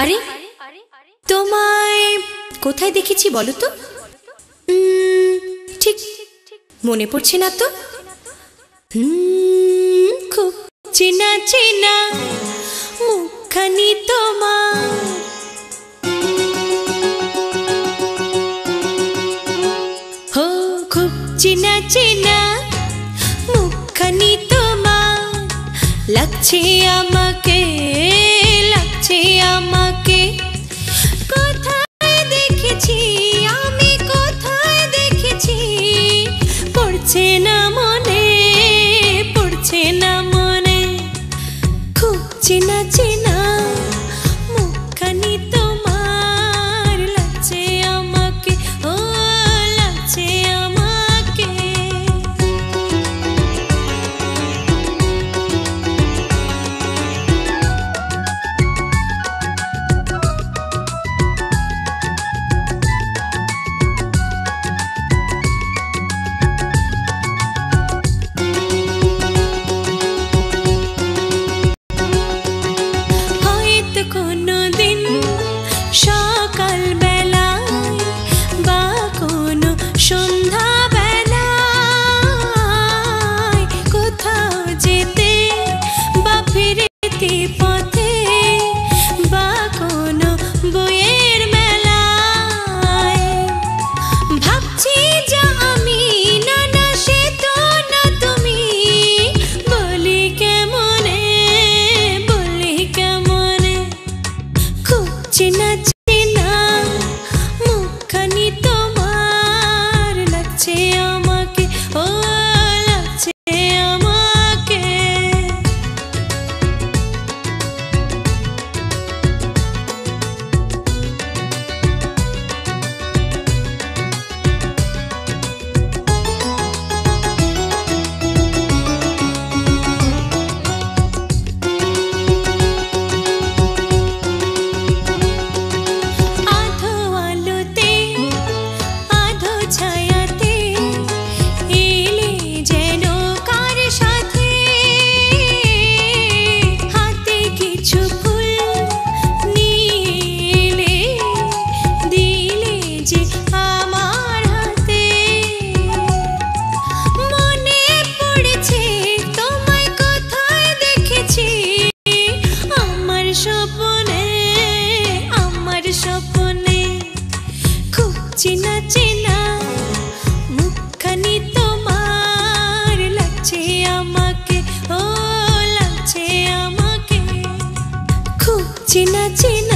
আরে তোমায় কোথায় দেখেছি বলো তো? ঠিক মনে পড়ছে না তো। খুব চেনা চেনা মুখখানি তোমার, হো খুব চেনা চেনা মুখখানি তোমার, লাগছে আমাকে, লাগছে আমাকে। কোথায় দেখেছি আমি, কোথায় দেখেছি, পড়ছে না মনে, পড়ছে না মনে। খুব চেনা চেনা মুখখানি তোমার, লাগছে আমাকে, ও লাগছে আমাকে। চেনা চেনা মুখখানি তোমার, লাগছে আমাকে, ও লাগছে আমাকে। চেনা চেনা মুখখানি তোমার, লাগছে আমাকে, ও লাগছে আমাকে। খুব চেনা চেনা